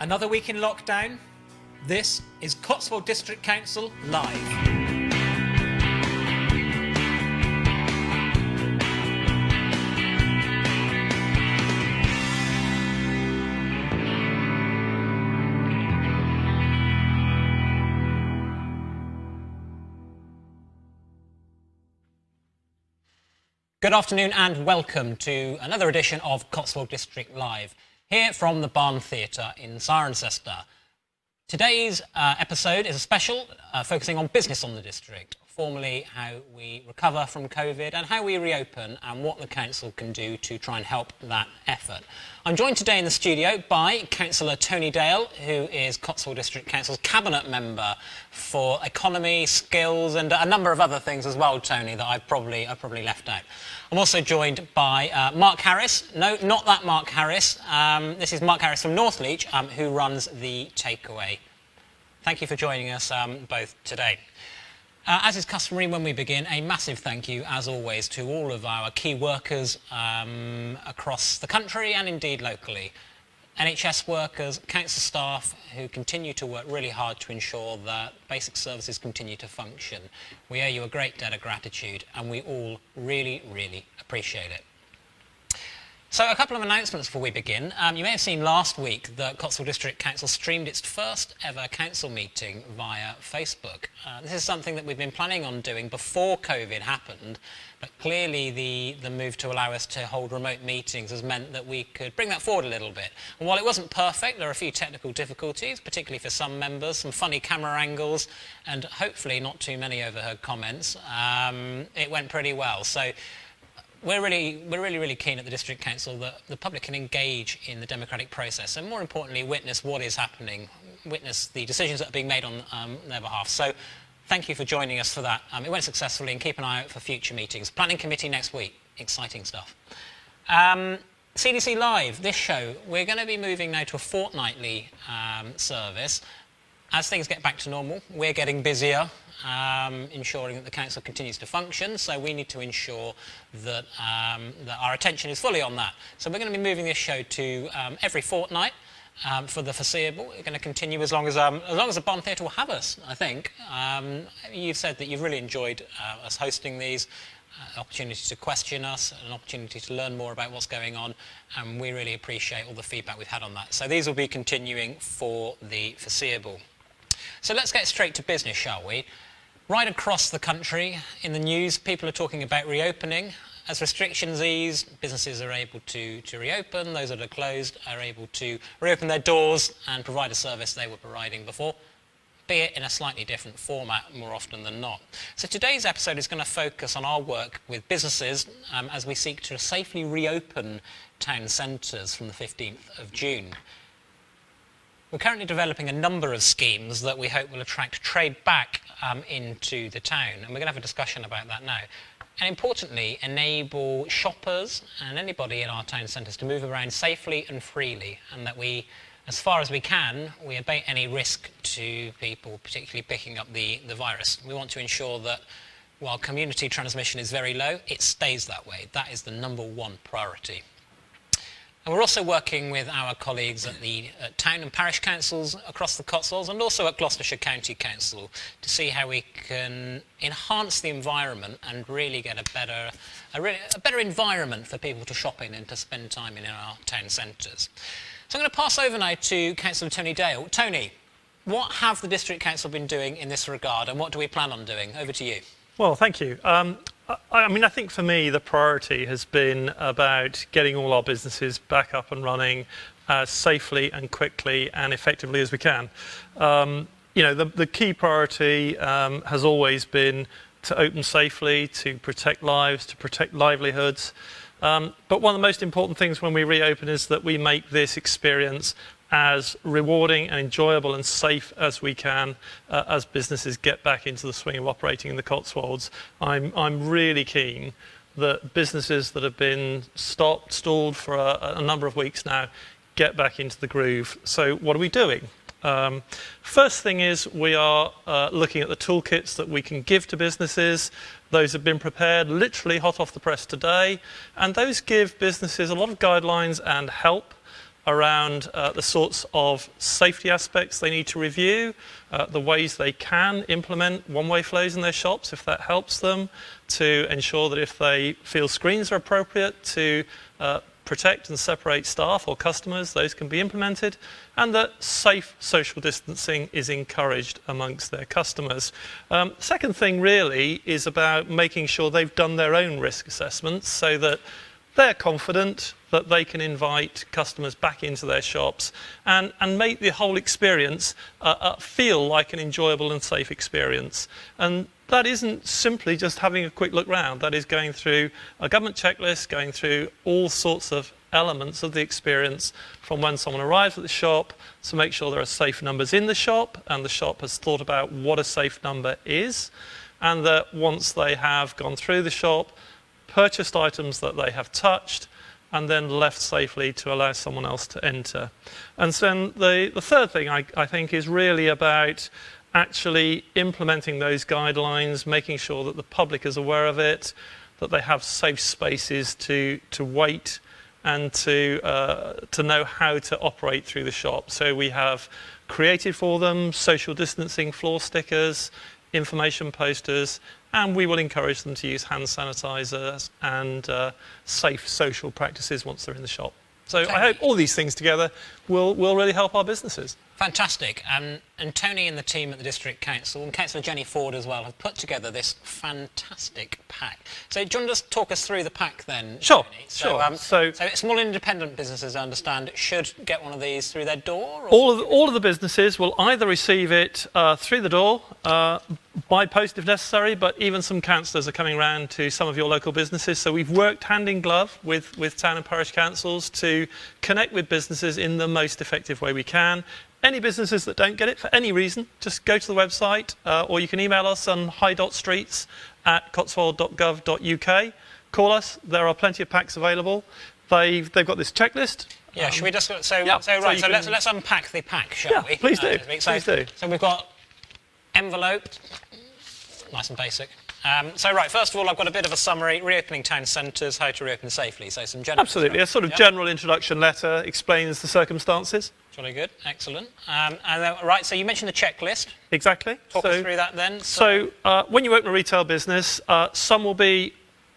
Another week in lockdown. This is Cotswold District Council Live. Good afternoon and welcome to another edition of Cotswold District Live, here from the Barn Theatre in Cirencester. Today's episode is a special focusing on business on the district, formally how we recover from COVID and how we reopen and what the council can do to try and help that effort. I'm joined today in the studio by Councillor Tony Dale, who is Cotswold District Council's Cabinet Member for Economy, Skills and a number of other things as well, Tony, that I've probably left out. I'm also joined by Mark Harris. No, not that Mark Harris. This is Mark Harris from Northleach, who runs the Takeaway. Thank you for joining us both today. As is customary when we begin, a massive thank you, as always, to all of our key workers across the country and indeed locally. NHS workers, council staff who continue to work really hard to ensure that basic services continue to function. We owe you a great debt of gratitude and we all really, really appreciate it. So a couple of announcements before we begin. You may have seen last week that Cotswold District Council streamed its first ever council meeting via Facebook. This is something that we've been planning on doing before COVID happened, but clearly the move to allow us to hold remote meetings has meant that we could bring that forward a little bit. And while it wasn't perfect, there are a few technical difficulties, particularly for some members, some funny camera angles, and hopefully not too many overheard comments. It went pretty well. So we're really keen at the District Council that the public can engage in the democratic process and more importantly witness what is happening, witness the decisions that are being made on their behalf. So thank you for joining us for that. It went successfully and keep an eye out for future meetings. Planning committee next week, exciting stuff. CDC Live, this show, we're going to be moving now to a fortnightly service. As things get back to normal, we're getting busier, ensuring that the council continues to function, so we need to ensure that, that our attention is fully on that. So we're going to be moving this show to every fortnight for the foreseeable. We're going to continue as long as the Barn Theatre will have us, I think. You've said that you've really enjoyed us hosting these, an opportunity to question us, an opportunity to learn more about what's going on, and we really appreciate all the feedback we've had on that. So these will be continuing for the foreseeable. So let's get straight to business, shall we? Right across the country, in the news, people are talking about reopening. As restrictions ease, businesses are able to reopen. Those that are closed are able to reopen their doors and provide a service they were providing before, be it in a slightly different format more often than not. So today's episode is going to focus on our work with businesses as we seek to safely reopen town centres from the 15th of June. We're currently developing a number of schemes that we hope will attract trade back into the town, and we're going to have a discussion about that now. And importantly, enable shoppers and anybody in our town centres to move around safely and freely, and that we, as far as we can, we abate any risk to people, particularly picking up the virus. We want to ensure that while community transmission is very low, it stays that way. That is the number one priority. And we're also working with our colleagues at the town and parish councils across the Cotswolds and also at Gloucestershire County Council to see how we can enhance the environment and really get a better environment for people to shop in and to spend time in our town centres. So I'm going to pass over now to Councillor Tony Dale. Tony, what have the District Council been doing in this regard and what do we plan on doing? Over to you. Well, thank you. I think for me the priority has been about getting all our businesses back up and running as safely and quickly and effectively as we can. The key priority has always been to open safely, to protect lives, to protect livelihoods. But one of the most important things when we reopen is that we make this experience as rewarding and enjoyable and safe as we can as businesses get back into the swing of operating in the Cotswolds. I'm really keen that businesses that have been stalled for a number of weeks now get back into the groove. So what are we doing? First thing is we are looking at the toolkits that we can give to businesses. Those have been prepared literally hot off the press today, and those give businesses a lot of guidelines and help around the sorts of safety aspects they need to review, the ways they can implement one-way flows in their shops if that helps them, to ensure that if they feel screens are appropriate to protect and separate staff or customers, those can be implemented, and that safe social distancing is encouraged amongst their customers. Second thing really is about making sure they've done their own risk assessments so that they're confident that they can invite customers back into their shops and make the whole experience feel like an enjoyable and safe experience. And that isn't simply just having a quick look round. That is going through a government checklist, going through all sorts of elements of the experience from when someone arrives at the shop to make sure there are safe numbers in the shop and the shop has thought about what a safe number is, and that once they have gone through the shop, purchased items that they have touched, and then left safely to allow someone else to enter. And so the third thing I think is really about actually implementing those guidelines, making sure that the public is aware of it, that they have safe spaces to wait and to know how to operate through the shop. So we have created for them social distancing floor stickers, information posters, and we will encourage them to use hand sanitizers and safe social practices once they're in the shop. So I hope all these things together will really help our businesses. Fantastic. And Tony and the team at the District Council, and Councillor Jenny Ford as well, have put together this fantastic pack. So do you want to just talk us through the pack then, Sure, Tony? sure. So small independent businesses, I understand, should get one of these through their door? Or? All of the businesses will either receive it through the door, by post if necessary, but even some councillors are coming around to some of your local businesses. So we've worked hand in glove with town and parish councils to connect with businesses in the most effective way we can. Any businesses that don't get it for any reason, just go to the website or you can email us on hi.streets@cotswold.gov.uk. Call us, there are plenty of packs available. They've got this checklist. Yeah, should we just... let's unpack the pack, shall we? Please do. Please do. So we've got envelope, nice and basic. First of all, I've got a bit of a summary, reopening town centres, how to reopen safely. So some general... Absolutely, a sort of general introduction letter explains the circumstances. Jolly good, excellent. So you mentioned the checklist. Exactly. Talk us through that then. So when you open a retail business, some will be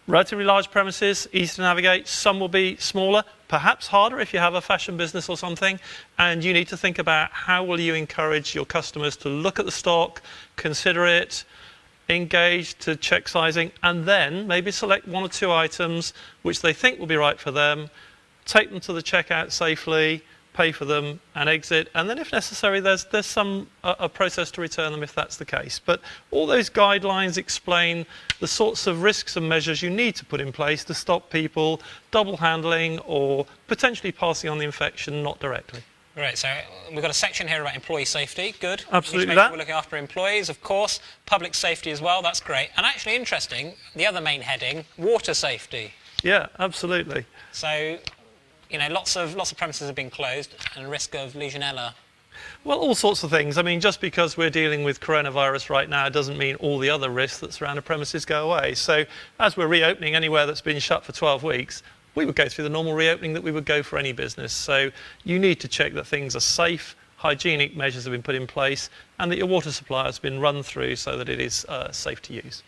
relatively large premises, easy to navigate. Some will be smaller, perhaps harder if you have a fashion business or something. And you need to think about how will you encourage your customers to look at the stock, consider it, engage to check sizing, and then maybe select one or two items which they think will be right for them, take them to the checkout safely, pay for them and exit, and then if necessary there's some a process to return them if that's the case. But all those guidelines explain the sorts of risks and measures you need to put in place to stop people double handling or potentially passing on the infection not directly. Right, so we've got a section here about employee safety, good. Absolutely. We're looking after employees, of course. Public safety as well, that's great. And actually interesting, the other main heading, water safety. Yeah, absolutely. So, you know, lots of premises have been closed and risk of Legionella. Well, all sorts of things. I mean, just because we're dealing with coronavirus right now doesn't mean all the other risks that surround a premises go away. So as we're reopening anywhere that's been shut for 12 weeks, we would go through the normal reopening that we would go for any business. So you need to check that things are safe, hygienic measures have been put in place, and that your water supply has been run through so that it is safe to use.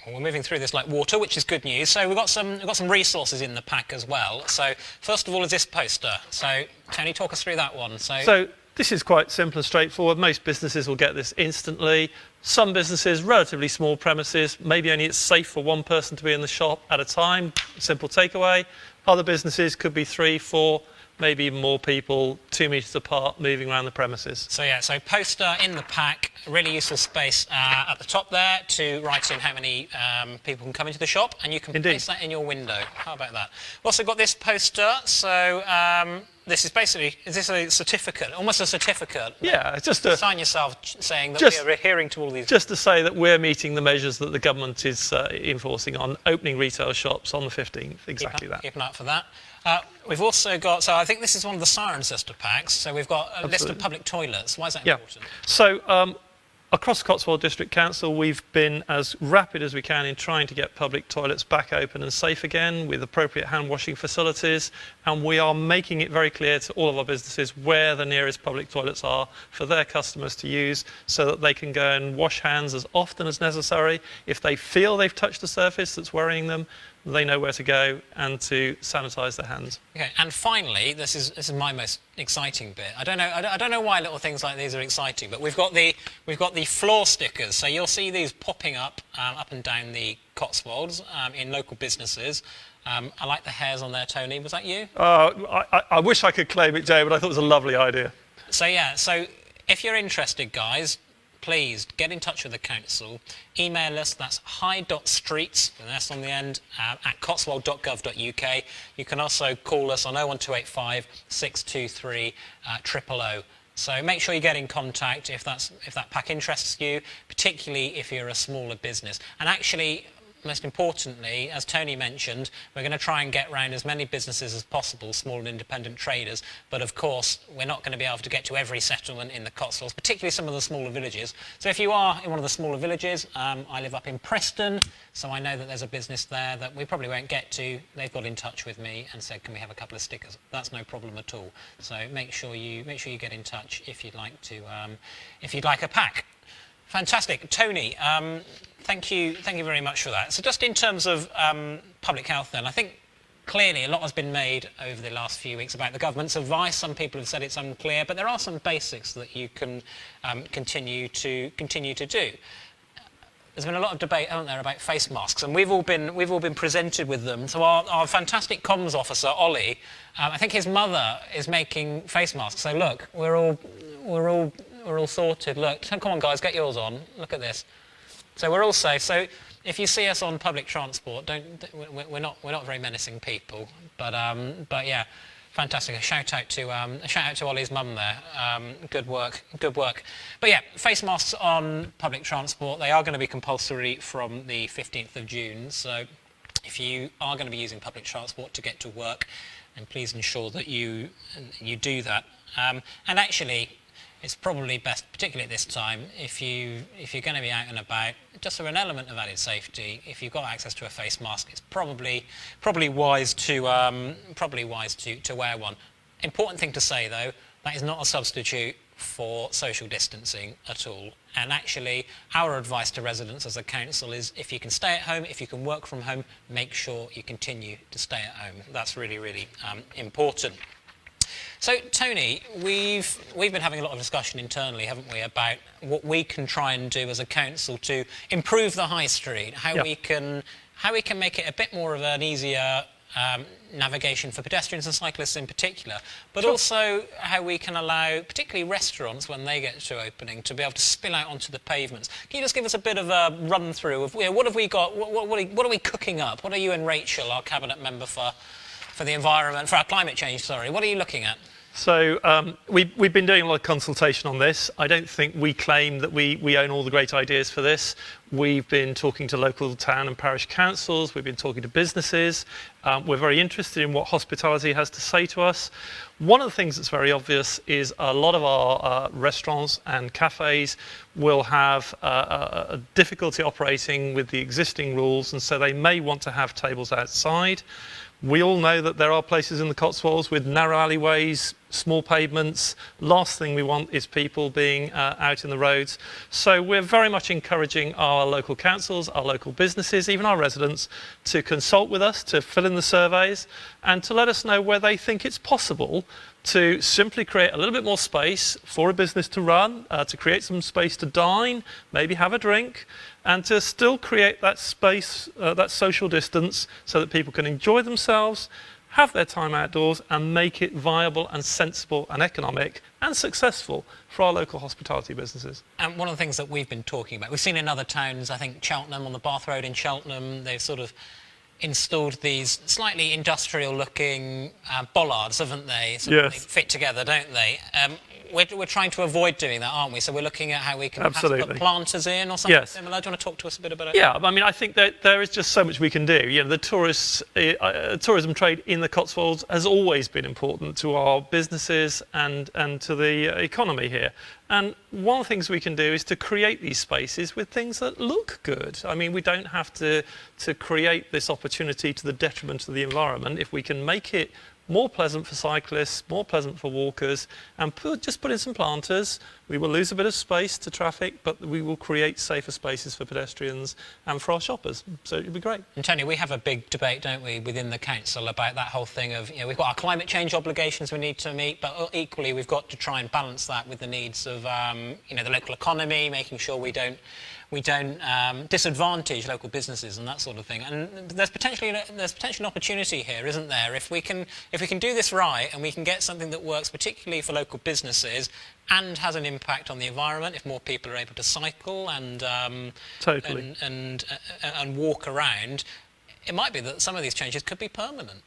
Well, we're moving through this like water, which is good news. So we've got some resources in the pack as well. So first of all is this poster. So Tony, talk us through that one. So this is quite simple and straightforward. Most businesses will get this instantly. Some businesses, relatively small premises, maybe only it's safe for one person to be in the shop at a time, simple takeaway. Other businesses could be 3, 4, maybe even more people, 2 metres apart, moving around the premises. So poster in the pack, really useful space at the top there to write in how many people can come into the shop, and you can place that in your window. How about that? We've also got this poster, so this is basically, is this a certificate, almost a certificate? Yeah, it's just a... Sign yourself saying that we are adhering to all these... Just to say that we're meeting the measures that the government is enforcing on opening retail shops on the 15th, exactly that. Keep an eye out for that. We've also got, so I think this is one of the Cirencester packs, so we've got a list of public toilets. Why is that important? So Across Cotswold District Council, we've been as rapid as we can in trying to get public toilets back open and safe again with appropriate hand washing facilities, and we are making it very clear to all of our businesses where the nearest public toilets are for their customers to use, so that they can go and wash hands as often as necessary. If they feel they've touched a surface that's worrying them, they know where to go and to sanitise their hands. Okay, and finally, this is my most exciting bit. I don't know why little things like these are exciting, but we've got the floor stickers. So you'll see these popping up and down the Cotswolds in local businesses. I like the hairs on there, Tony. Was that you? I wish I could claim it, Jay, but I thought it was a lovely idea. So yeah, so if you're interested, guys, please get in touch with the council. Email us, that's hi.streets, with an S on the end, at cotswold.gov.uk. You can also call us on 01285 623 000. So make sure you get in contact if that pack interests you, particularly if you're a smaller business. And actually, most importantly, as Tony mentioned, we're going to try and get around as many businesses as possible, small and independent traders, but of course we're not going to be able to get to every settlement in the Cotswolds, particularly some of the smaller villages. So if you are in one of the smaller villages, I live up in Preston, so I know that there's a business there that we probably won't get to. They've got in touch with me and said, can we have a couple of stickers? That's no problem at all. So make sure you get in touch if you'd like a pack. Fantastic. Tony, thank you very much for that. So just in terms of public health then, I think clearly a lot has been made over the last few weeks about the government's advice. Some people have said it's unclear, but there are some basics that you can continue to do. There's been a lot of debate, hasn't there, about face masks, and we've all been presented with them. So our fantastic comms officer, Ollie, I think his mother is making face masks. So look, we're all sorted. Look, come on, guys, get yours on. Look at this. So we're all safe. So if you see us on public transport, we're not very menacing people. But yeah, fantastic. A shout out to Ollie's mum there. Good work. But yeah, face masks on public transport. They are going to be compulsory from the 15th of June. So if you are going to be using public transport to get to work, then please ensure that you do that. And actually, it's probably best, particularly at this time, if you're going to be out and about, just for an element of added safety, if you've got access to a face mask, it's probably wise to wear one. Important thing to say though, that is not a substitute for social distancing at all. And actually, our advice to residents as a council is, if you can stay at home, if you can work from home, make sure you continue to stay at home. That's really, really important. So, Tony, we've been having a lot of discussion internally, haven't we, about what we can try and do as a council to improve the high street, how we can make it a bit more of an easier navigation for pedestrians and cyclists in particular, but also how we can allow, particularly restaurants when they get to opening, to be able to spill out onto the pavements. Can you just give us a bit of a run through of what have we got? What are we cooking up? What are you and Rachel, our cabinet member for the environment, for our climate change, sorry, what are you looking at? So we've been doing a lot of consultation on this. I don't think we claim that we own all the great ideas for this. We've been talking to local town and parish councils. We've been talking to businesses. We're very interested in what hospitality has to say to us. One of the things that's very obvious is a lot of our restaurants and cafes will have a difficulty operating with the existing rules, and so they may want to have tables outside. We all know that there are places in the Cotswolds with narrow alleyways, small pavements. Last thing we want is people being out in the roads. So we're very much encouraging our local councils, our local businesses, even our residents, to consult with us, to fill in the surveys, and to let us know where they think it's possible to simply create a little bit more space for a business to run, to create some space to dine, maybe have a drink, and to still create that space, that social distance, so that people can enjoy themselves, have their time outdoors, and make it viable and sensible and economic and successful for our local hospitality businesses. And one of the things that we've been talking about, we've seen in other towns, I think Cheltenham, on the Bath Road in Cheltenham, they've sort of installed these slightly industrial looking bollards, haven't they? Yes. They fit together, don't they? we're trying to avoid doing that, aren't we? So we're looking at how we can perhaps Absolutely. put planters in or something Yes. similar. Do you want to talk to us a bit about it? Yeah, I mean, I think that there is just so much we can do. You know, the tourism trade in the Cotswolds has always been important to our businesses and to the economy here. And one of the things we can do is to create these spaces with things that look good. I mean, we don't have to create this opportunity to the detriment of the environment. If we can make it more pleasant for cyclists, more pleasant for walkers, and just put in some planters. We will lose a bit of space to traffic, but we will create safer spaces for pedestrians and for our shoppers. So it'll be great. And Tony, we have a big debate, don't we, within the council about that whole thing of, you know, we've got our climate change obligations we need to meet, but equally we've got to try and balance that with the needs of, you know, the local economy, making sure we don't disadvantage local businesses and that sort of thing. And there's potentially an opportunity here, isn't there? If we can do this right and we can get something that works particularly for local businesses and has an impact on the environment, if more people are able to cycle and Totally. and walk around, it might be that some of these changes could be permanent.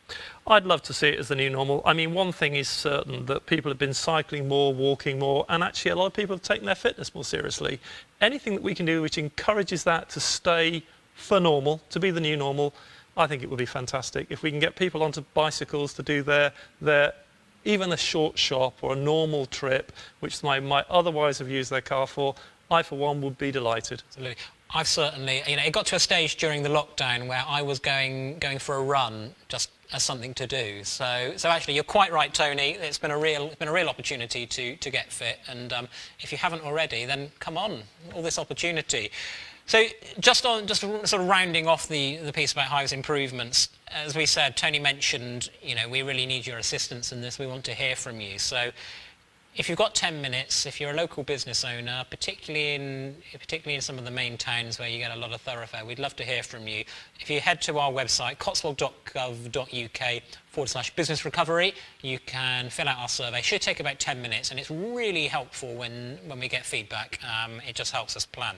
I'd love to see it as the new normal. I mean, one thing is certain, that people have been cycling more, walking more, and actually a lot of people have taken their fitness more seriously. Anything that we can do which encourages that to stay for normal, to be the new normal, I think it would be fantastic. If we can get people onto bicycles to do their even a short shop or a normal trip, which they might otherwise have used their car for, I, for one, would be delighted. Absolutely. I've certainly, you know, it got to a stage during the lockdown where I was going for a run just as something to do. So actually, you're quite right, Tony. It's been a real opportunity to get fit. And if you haven't already, then come on, all this opportunity. So just sort of rounding off the piece about Hive's improvements, as we said, Tony mentioned, you know, we really need your assistance in this. We want to hear from you. So if you've got 10 minutes, if you're a local business owner, particularly in some of the main towns where you get a lot of thoroughfare, we'd love to hear from you. If you head to our website, cotswold.gov.uk/business recovery, you can fill out our survey. It should take about 10 minutes, and it's really helpful when we get feedback. It just helps us plan.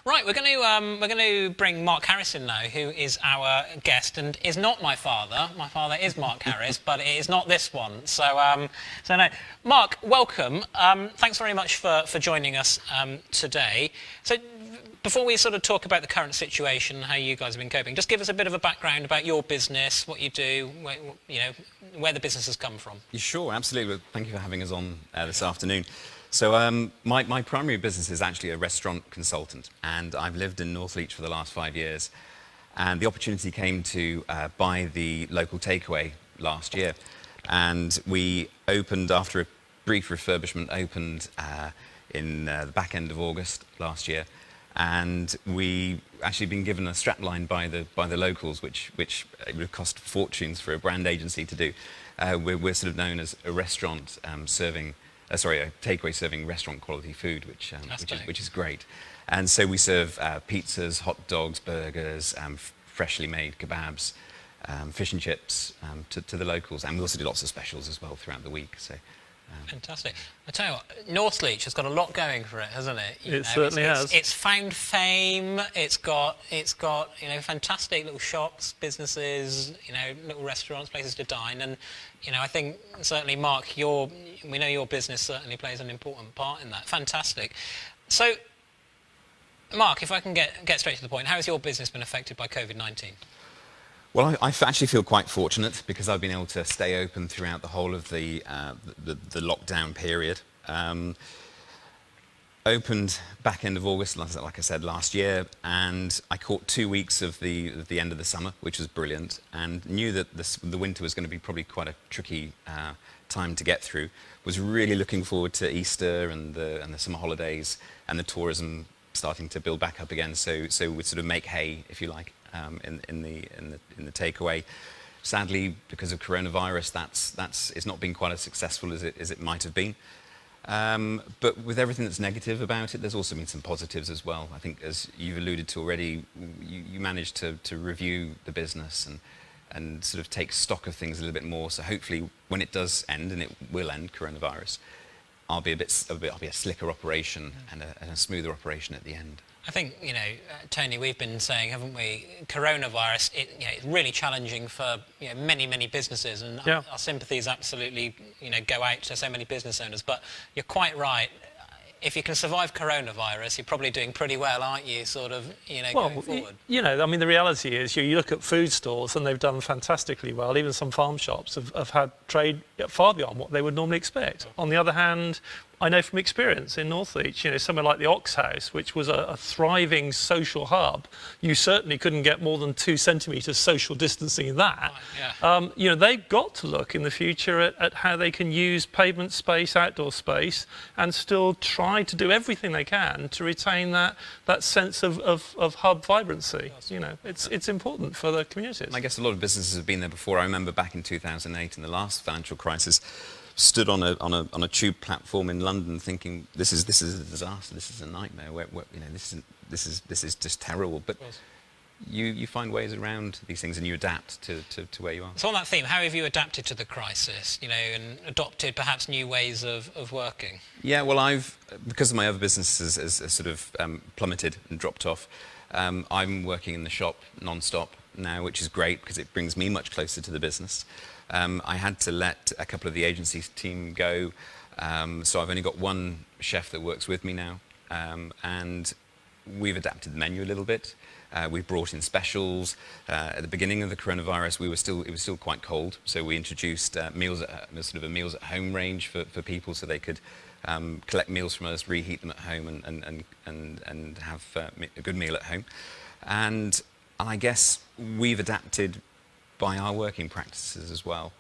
Right, we're going to bring Mark Harris in now, who is our guest and is not my father. My father is Mark Harris, but it is not this one. So no. Mark, welcome. Thanks very much for joining us today. So before we sort of talk about the current situation, how you guys have been coping, just give us a bit of a background about your business, what you do, where the business has come from. Sure, absolutely. Thank you for having us on this afternoon. So my primary business is actually a restaurant consultant, and I've lived in Northleach for the last 5 years. And the opportunity came to buy the local takeaway last year. And we opened, after a brief refurbishment, in the back end of August last year. And we actually been given a strapline by the locals, which it would cost fortunes for a brand agency to do. We're sort of known as a restaurant a takeaway serving restaurant quality food, which is great. And so we serve pizzas, hot dogs, burgers, freshly made kebabs, fish and chips to the locals, and we also do lots of specials as well throughout the week. So. Fantastic. I tell you what, Northleach has got a lot going for it, hasn't it? It certainly has. It's found fame. It's got fantastic little shops, businesses, little restaurants, places to dine, and I think certainly Mark, we know your business certainly plays an important part in that. Fantastic. So, Mark, if I can get straight to the point, how has your business been affected by COVID-19? Well, I actually feel quite fortunate because I've been able to stay open throughout the whole of the lockdown period. Opened back end of August, like I said, last year, and I caught 2 weeks of the end of the summer, which was brilliant, and knew that the winter was going to be probably quite a tricky time to get through. Was really looking forward to Easter and the summer holidays and the tourism starting to build back up again. So we'd sort of make hay, if you like. In the takeaway. Sadly, because of coronavirus, it's not been quite as successful as it might have been. But with everything that's negative about it, there's also been some positives as well. I think, as you've alluded to already, you managed to review the business and sort of take stock of things a little bit more. So hopefully, when it does end, and it will end, coronavirus, I'll be a slicker operation and a smoother operation at the end. I think, Tony, we've been saying, haven't we, coronavirus, it's really challenging for many businesses, and our sympathies absolutely go out to so many business owners. But you're quite right. If you can survive coronavirus, you're probably doing pretty well, aren't you, going forward? The reality is you look at food stores and they've done fantastically well. Even some farm shops have had trade far beyond what they would normally expect. On the other hand, I know from experience in Northleach, somewhere like the Ox House, which was a thriving social hub, you certainly couldn't get more than 2 centimetres social distancing in that. Right, yeah. They've got to look in the future at how they can use pavement space, outdoor space, and still try to do everything they can to retain that sense of hub vibrancy. It's important for the communities. I guess a lot of businesses have been there before. I remember back in 2008, in the last financial crisis, stood on a tube platform in London, thinking this is a disaster, this is a nightmare. This is just terrible. But you find ways around these things, and you adapt to where you are. So on that theme, how have you adapted to the crisis? And adopted perhaps new ways of working? Yeah, well, because my other business has sort of plummeted and dropped off. I'm working in the shop non-stop now, which is great because it brings me much closer to the business. I had to let a couple of the agency team go, so I've only got one chef that works with me now, and we've adapted the menu a little bit. We've brought in specials. At the beginning of the coronavirus, it was still quite cold, so we introduced meals at home range for people, so they could collect meals from us, reheat them at home, and have a good meal at home. And I guess we've adapted by our working practices as well.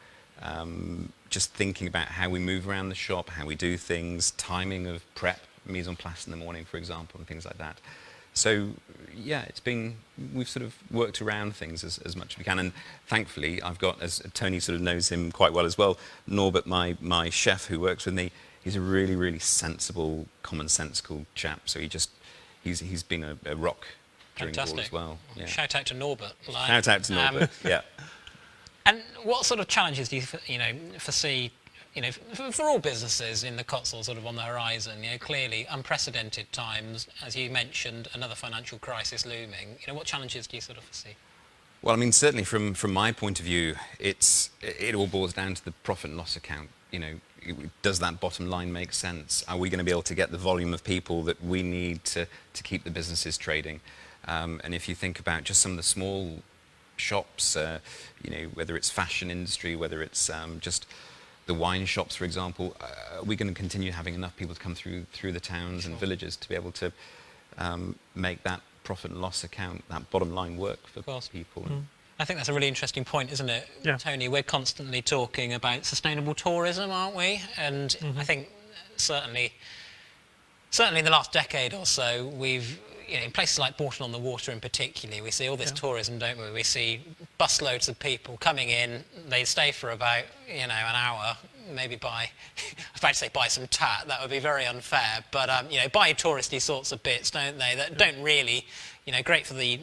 Just thinking about how we move around the shop, how we do things, timing of prep, mise en place in the morning, for example, and things like that. So, yeah, we've sort of worked around things as much as we can. And thankfully, I've got, as Tony sort of knows him quite well as well, Norbert, my chef who works with me, he's a really, really sensible, commonsensical chap. So he's been a rock during it all as well. Yeah. Shout out to Norbert. Shout out to Norbert, yeah. And what sort of challenges do you foresee, for all businesses in the Cotswolds sort of on the horizon? Clearly unprecedented times, as you mentioned, another financial crisis looming. What challenges do you sort of foresee? Well, I mean, certainly from my point of view, it all boils down to the profit and loss account. Does that bottom line make sense? Are we going to be able to get the volume of people that we need to keep the businesses trading? And if you think about just some of the small shops, whether it's fashion industry, whether it's just the wine shops, for example, are we going to continue having enough people to come through the towns and villages to be able to make that profit and loss account, that bottom line work for people? I think that's a really interesting point, isn't it, yeah. Tony? We're constantly talking about sustainable tourism, aren't we? And I think certainly in the last decade or so, we've in places like Bourton-on-the-Water in particular, we see all this tourism, don't we? We see busloads of people coming in. They stay for about an hour, maybe buy. I was about to say buy some tat. That would be very unfair. But buy touristy sorts of bits, don't they? That don't really. Great for the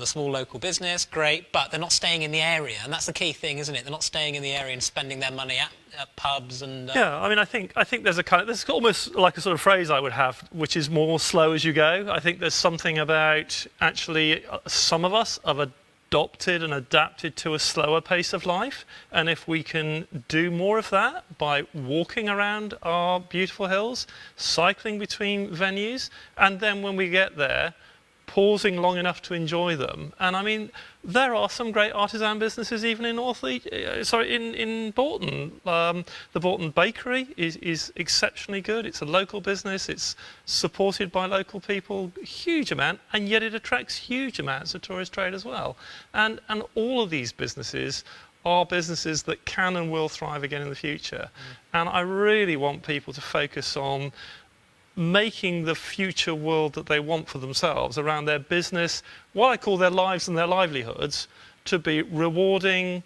small local business, great, but they're not staying in the area, and that's the key thing, isn't it? They're not staying in the area and spending their money at pubs and. Yeah, I mean, I think there's almost like a sort of phrase I would have, which is more slow as you go. I think there's something about actually some of us have adopted and adapted to a slower pace of life, and if we can do more of that by walking around our beautiful hills, cycling between venues, and then when we get there, pausing long enough to enjoy them. And I mean, there are some great artisan businesses even in in Bourton. The Bourton Bakery is exceptionally good. It's a local business. It's supported by local people, huge amount, and yet it attracts huge amounts of tourist trade as well. And all of these businesses are businesses that can and will thrive again in the future. And I really want people to focus on making the future world that they want for themselves around their business, what I call their lives and their livelihoods, to be rewarding,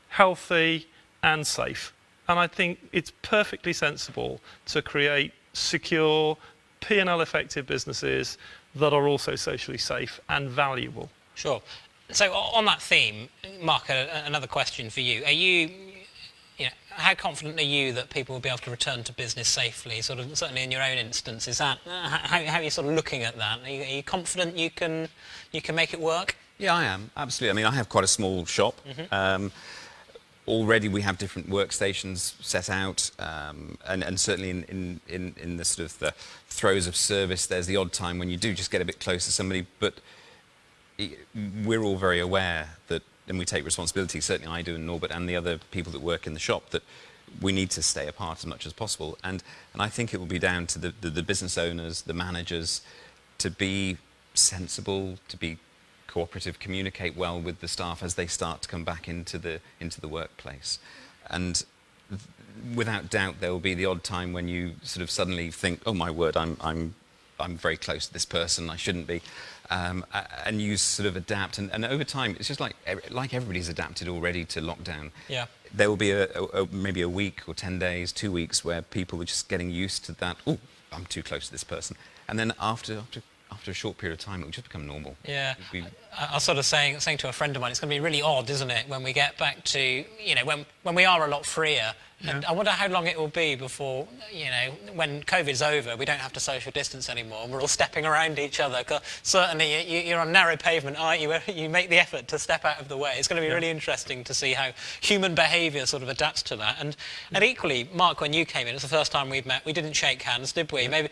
healthy and safe. And I think it's perfectly sensible to create secure, P&L effective businesses that are also socially safe and valuable. Sure. So on that theme, Mark, another question for you. Are you how confident are you that people will be able to return to business safely? Sort of, certainly in your own instance, is that how are you sort of looking at that? Are you confident you can make it work? Yeah, I am, absolutely. I mean, I have quite a small shop. Already we have different workstations set out, and certainly in the sort of the throes of service, there's the odd time when you do just get a bit close to somebody, but we're all very aware that, and we take responsibility, certainly I do and Norbert and the other people that work in the shop, that we need to stay apart as much as possible. And I think it will be down to the business owners, the managers, to be sensible, to be cooperative, communicate well with the staff as they start to come back into the workplace. And without doubt there will be the odd time when you sort of suddenly think, oh my word, I'm very close to this person, I shouldn't be. And you sort of adapt, and over time it's just like everybody's adapted already to lockdown. Yeah. There will be maybe a week or 10 days, 2 weeks where people are just getting used to that. Oh, I'm too close to this person, and then after a short period of time, it will just become normal. Yeah. I was sort of saying to a friend of mine, it's going to be really odd, isn't it, when we get back to, when we are a lot freer. Yeah. And I wonder how long it will be before, when COVID's over, we don't have to social distance anymore, and we're all stepping around each other. 'Cause certainly, you're on narrow pavement, aren't you? You make the effort to step out of the way. It's going to be really interesting to see how human behaviour sort of adapts to that. And equally, Mark, when you came in, it's the first time we've met. We didn't shake hands, did we? Maybe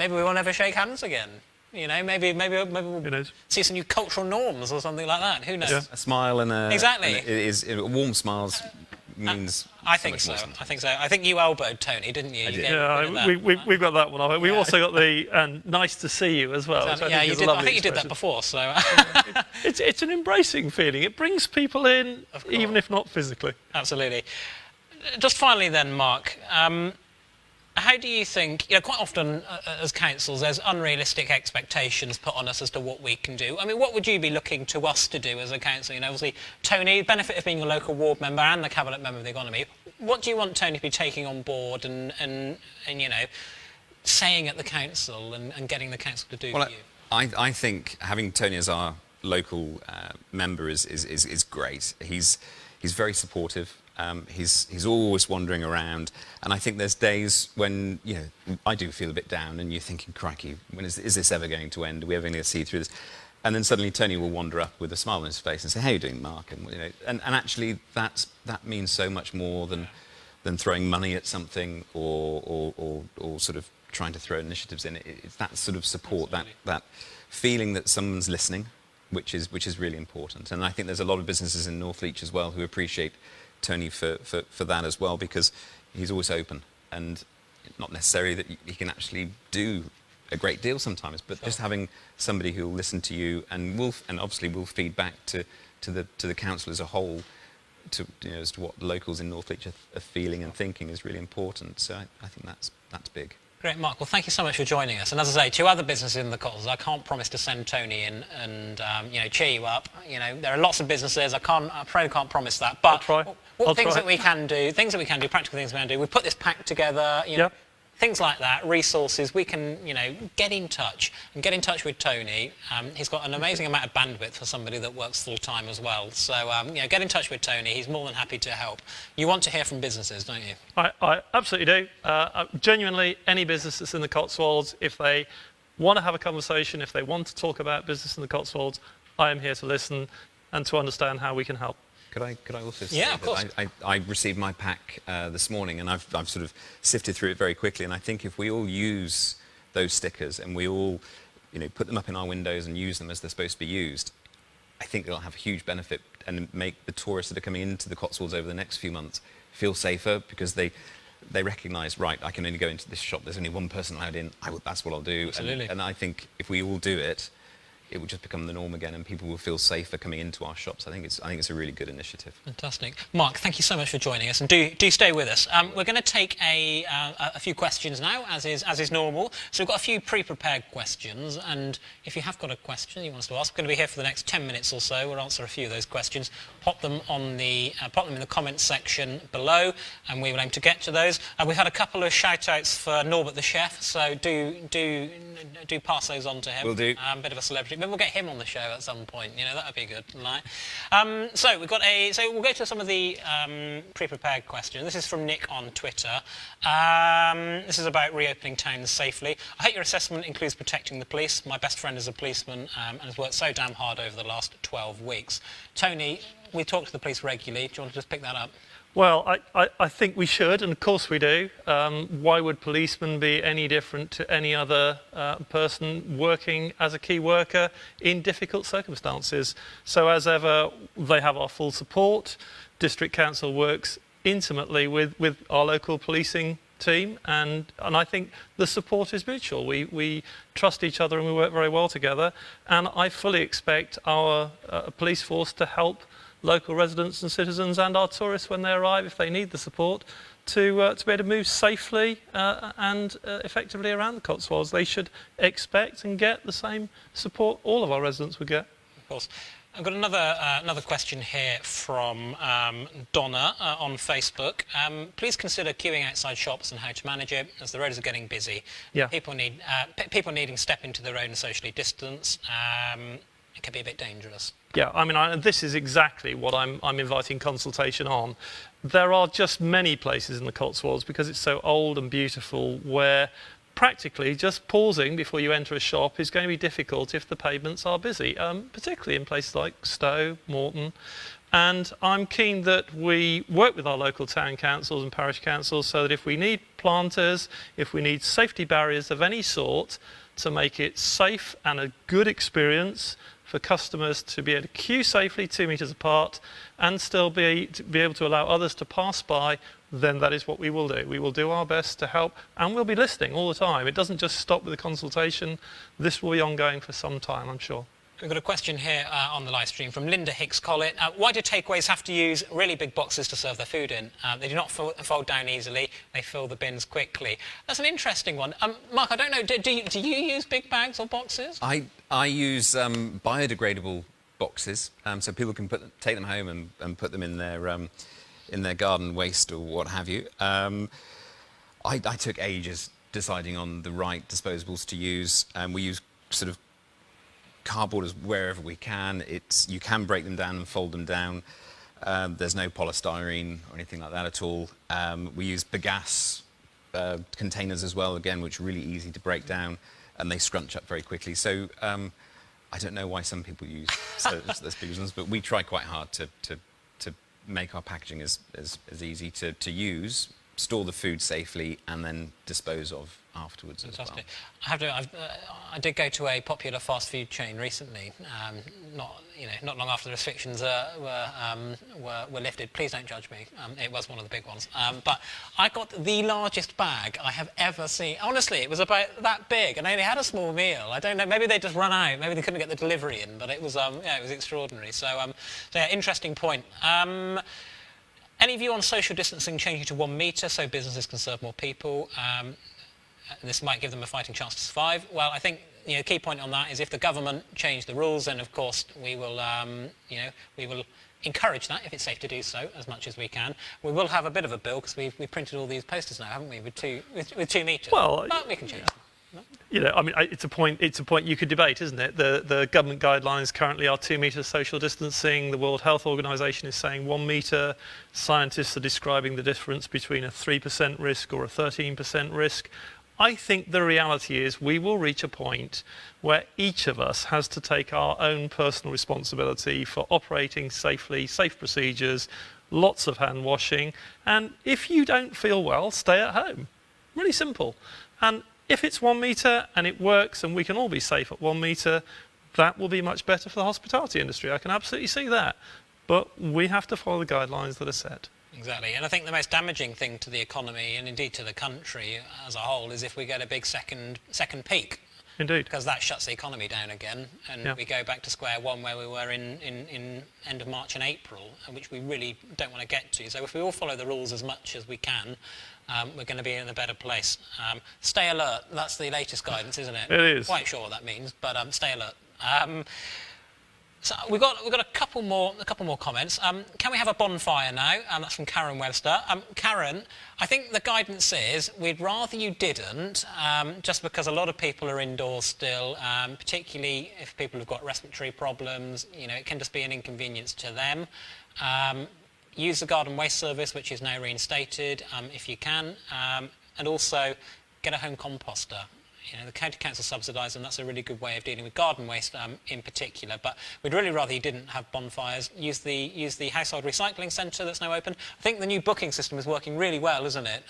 we will never shake hands again. Maybe we'll see some new cultural norms or something like that. Who knows? Yeah. A smile and exactly. A warm smiles means. I think so. I think you elbowed Tony, didn't you? I did. Yeah, we've got that one. We've also got the nice to see you as well. Yeah, you did. I think you did that before. So it's an embracing feeling. It brings people in, even if not physically. Absolutely. Just finally, then, Mark. How do you think, quite often as councils, there's unrealistic expectations put on us as to what we can do. I mean, what would you be looking to us to do as a council? Obviously, Tony, the benefit of being a local ward member and the cabinet member of the economy, what do you want Tony to be taking on board and saying at the council and getting the council to do for you? I think having Tony as our local member is great. He's very supportive. He's always wandering around, and I think there's days when I do feel a bit down, and you're thinking, crikey, when is this ever going to end? Are we ever going to see through this? And then suddenly Tony will wander up with a smile on his face and say, "How are you doing, Mark?" And actually that means so much more than throwing money at something or sort of trying to throw initiatives in. It's that sort of support, that feeling that someone's listening, which is really important. And I think there's a lot of businesses in Northleach as well who appreciate Tony for that as well, because he's always open, and not necessarily that he can actually do a great deal sometimes, but just having somebody who will listen to you and obviously will feed back to the council as a whole, as to what the locals in Northleach are feeling and thinking is really important. So I think that's big. Great, Mark. Well, thank you so much for joining us. And as I say, to other businesses in the Cotswolds, I can't promise to send Tony in and cheer you up. There are lots of businesses. I probably can't promise that. But that we can do, practical things we can do. We put this pack together. Things like that, resources. We can, get in touch with Tony. He's got an amazing amount of bandwidth for somebody that works full time as well. So, get in touch with Tony. He's more than happy to help. You want to hear from businesses, don't you? I absolutely do. Genuinely, any business that's in the Cotswolds, if they want to have a conversation, if they want to talk about business in the Cotswolds, I am here to listen and to understand how we can help. Could I also say of course. I received my pack this morning, and I've sort of sifted through it very quickly, and I think if we all use those stickers and we all put them up in our windows and use them as they're supposed to be used, I think it'll have a huge benefit and make the tourists that are coming into the Cotswolds over the next few months feel safer, because they recognise, right, I can only go into this shop, there's only one person allowed in, that's what I'll do. Absolutely. And I think if we all do it, it will just become the norm again, and people will feel safer coming into our shops. I think it's a really good initiative. Fantastic. Mark, thank you so much for joining us, and do stay with us. We're going to take a few questions now, as is normal. So we've got a few pre-prepared questions, and if you have got a question you want us to ask, we're going to be here for the next 10 minutes or so. We'll answer a few of those questions. Pop them in the comments section below, and we will aim to get to those. We've had a couple of shout-outs for Norbert the chef, so do pass those on to him. Will do. Bit of a celebrity. District. Maybe we'll get him on the show at some point. You know, that would be good. Right? So we'll go to some of the pre-prepared questions. This is from Nick on Twitter. This is about reopening towns safely. I hope your assessment includes protecting the police. My best friend is a policeman and has worked so damn hard over the last 12 weeks. Tony, we talk to the police regularly. Do you want to just pick that up? Well, I think we should, and of course we do. Why would policemen be any different to any other person working as a key worker in difficult circumstances? So as ever, they have our full support. District Council works intimately with our local policing team, and I think the support is mutual. We trust each other and we work very well together, and I fully expect our police force to help local residents and citizens and our tourists when they arrive, if they need the support, to be able to move safely and effectively around the Cotswolds. They should expect and get the same support all of our residents would get. Of course. I've got another question here from Donna on Facebook. Please consider queuing outside shops and how to manage it, as the roads are getting busy. Yeah. People needing to step into their own and socially distance. It can be a bit dangerous. Yeah, I mean, this is exactly what I'm inviting consultation on. There are just many places in the Cotswolds, because it's so old and beautiful, where practically just pausing before you enter a shop is going to be difficult if the pavements are busy, particularly in places like Stowe, Morton. And I'm keen that we work with our local town councils and parish councils so that if we need planters, if we need safety barriers of any sort to make it safe and a good experience for customers to be able to queue safely 2 metres apart and still be able to allow others to pass by, then that is what we will do. We will do our best to help, and we'll be listening all the time. It doesn't just stop with the consultation. This will be ongoing for some time, I'm sure. We've got a question here on the live stream from Linda Hicks-Collett. Why do takeaways have to use really big boxes to serve their food in? They do not fold down easily. They fill the bins quickly. That's an interesting one. Mark, I don't know, do you use big bags or boxes? I use biodegradable boxes, so people can take them home and put them in their garden waste or what have you. I took ages deciding on the right disposables to use. We use sort of cardboard as wherever we can. You can break them down and fold them down. There's no polystyrene or anything like that at all. We use bagasse containers as well, again, which are really easy to break down, and they scrunch up very quickly. So I don't know why some people use those big ones, but we try quite hard to make our packaging as easy to use, store the food safely, and then dispose of afterwards. Fantastic. As well. I did go to a popular fast food chain recently, not long after the restrictions were lifted. Please don't judge me. It was one of the big ones. But I got the largest bag I have ever seen. Honestly, it was about that big, and I only had a small meal. I don't know. Maybe they just run out. Maybe they couldn't get the delivery in. But it was it was extraordinary. So yeah, interesting point. Any view on social distancing changing to 1 metre so businesses can serve more people? This might give them a fighting chance to survive. Well, I think the key point on that is if the government change the rules, then of course we will encourage that if it's safe to do so as much as we can. We will have a bit of a bill because we've printed all these posters now, haven't we, with 2 metres? Well, but we can change them. I mean, it's a point you could debate, isn't it? The government guidelines currently are 2 metres social distancing. The World Health Organization is saying 1 metre. Scientists are describing the difference between a 3% risk or a 13% risk. I think the reality is we will reach a point where each of us has to take our own personal responsibility for operating safely, safe procedures, lots of hand washing, and if you don't feel well, stay at home. Really simple. And if it's 1 metre and it works and we can all be safe at 1 metre, that will be much better for the hospitality industry. I can absolutely see that. But we have to follow the guidelines that are set. Exactly, and I think the most damaging thing to the economy and indeed to the country as a whole is if we get a big second peak. Indeed. Because that shuts the economy down again, and we go back to square one where we were in end of March and April, which we really don't want to get to. So if we all follow the rules as much as we can, we're going to be in a better place. Stay alert, that's the latest guidance, isn't it? It is. Quite sure what that means, but stay alert. So we've got a couple more comments. Can we have a bonfire now? That's from Karen Webster. Karen, I think the guidance is we'd rather you didn't, just because a lot of people are indoors still, particularly if people have got respiratory problems. You know, it can just be an inconvenience to them. Use the garden waste service, which is now reinstated, if you can, and also get a home composter. You know, the county council subsidise them. That's a really good way of dealing with garden waste in particular. But we'd really rather you didn't have bonfires. Use the household recycling centre that's now open. I think the new booking system is working really well, isn't it?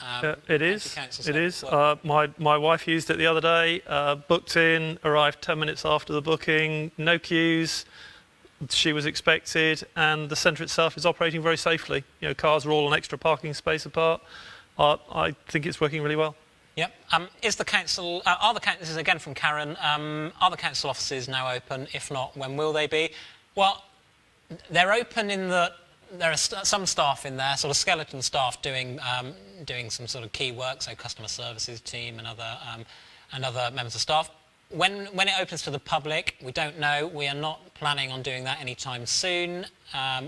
It is. It is. My wife used it the other day. Booked in, arrived 10 minutes after the booking. No queues. She was expected, and the centre itself is operating very safely. You know, cars are all an extra parking space apart. I think it's working really well. Yep. Is the council? This is again from Karen. Are the council offices now open? If not, when will they be? Well, they're open in that there are some staff in there, sort of skeleton staff, doing some sort of key work, so customer services team and other members of staff. When it opens to the public, we don't know. We are not planning on doing that anytime soon.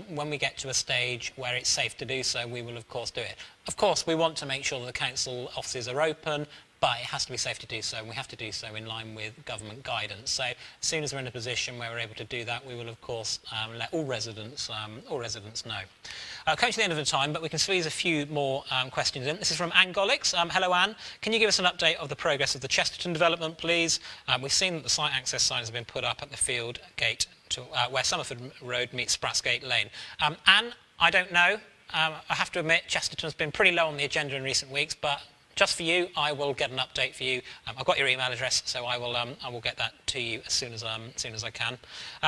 When we get to a stage where it's safe to do so, we will of course do it. Of course, we want to make sure that the council offices are open, but it has to be safe to do so, and we have to do so in line with government guidance. So as soon as we're in a position where we're able to do that, we will of course let all residents know. Coming to the end of the time, but we can squeeze a few more questions in. This is from Anne Gollix. Hello Anne, can you give us an update of the progress of the Chesterton development, please? We've seen that the site access signs have been put up at the field gate to where Somerford Road meets Spratsgate Lane. Anne, I don't know. I have to admit, Chesterton's been pretty low on the agenda in recent weeks, but just for you, I will get an update for you. I've got your email address, so I will get that to you as soon as I can.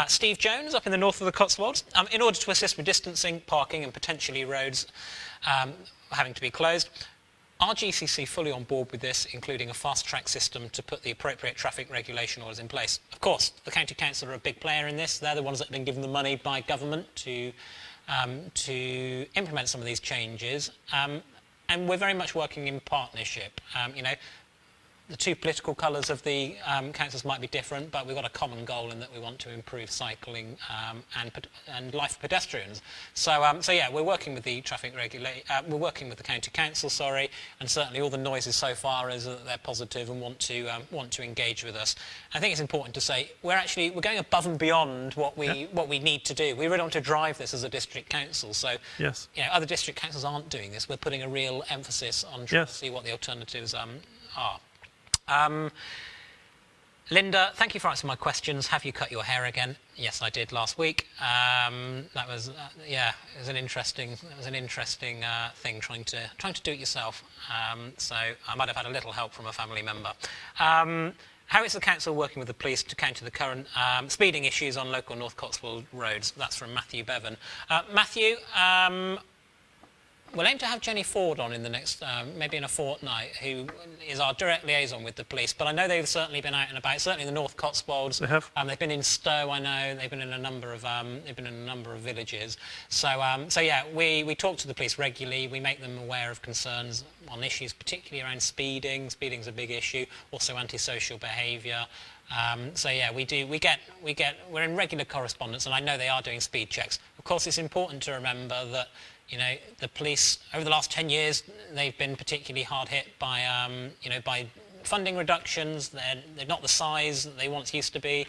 Steve Jones, up in the north of the Cotswolds. In order to assist with distancing, parking and potentially roads having to be closed, are GCC fully on board with this, including a fast-track system to put the appropriate traffic regulation orders in place? Of course, the County Council are a big player in this. They're the ones that have been given the money by government to implement some of these changes. And we're very much working in partnership. You know, the two political colours of the councils might be different, but we've got a common goal in that we want to improve cycling and life for pedestrians. So yeah, we're working with the we're working with the county council, and certainly all the noises so far is that they're positive and want to engage with us. I think it's important to say we're going above and beyond what we need to do. We really want to drive this as a district council. So yes, you know, other district councils aren't doing this. We're putting a real emphasis on trying to see what the alternatives are. Linda, thank you for answering my questions. Have you cut your hair again? Yes, I did last week. That was it was an interesting thing trying to do it yourself. So I might have had a little help from a family member. How is the council working with the police to counter the current speeding issues on local North Cotswold roads? That's from Matthew Bevan. Matthew, we'll aim to have Jenny Ford on in the next, maybe in a fortnight, who is our direct liaison with the police. But I know they've certainly been out and about, certainly in the North Cotswolds. They have. They've been in Stowe, I know. They've been in a number of villages. So yeah, we talk to the police regularly. We make them aware of concerns on issues, particularly around speeding. Speeding's a big issue. Also antisocial behaviour. So yeah, we're in regular correspondence, and I know they are doing speed checks. Of course, it's important to remember that, you know, the police over the last 10 years, they've been particularly hard hit by, by funding reductions. They're not the size that they once used to be,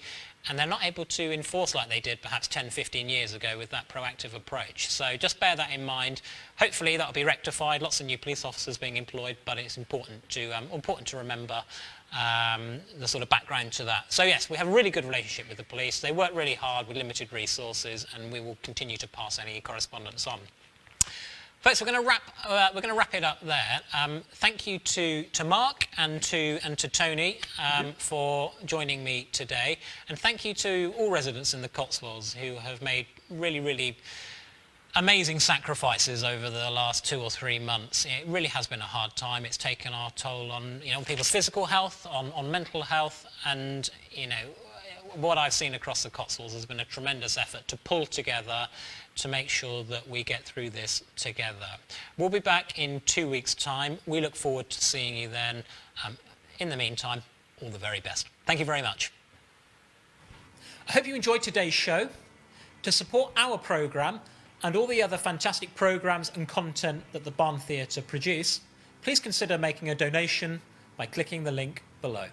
and they're not able to enforce like they did perhaps 10, 15 years ago with that proactive approach. So just bear that in mind. Hopefully that'll be rectified. Lots of new police officers being employed, but it's important to remember the sort of background to that. So yes, we have a really good relationship with the police. They work really hard with limited resources, and we will continue to pass any correspondence on. Folks, we're going to wrap it up there. Thank you to Mark and to Tony for joining me today, and thank you to all residents in the Cotswolds who have made really, really amazing sacrifices over the last 2 or 3 months. It really has been a hard time. It's taken our toll on people's physical health, on mental health, and what I've seen across the Cotswolds has been a tremendous effort to pull together to make sure that we get through this together. We'll be back in 2 weeks' time. We look forward to seeing you then. In the meantime, all the very best. Thank you very much. I hope you enjoyed today's show. To support our programme and all the other fantastic programmes and content that the Barn Theatre produce, please consider making a donation by clicking the link below.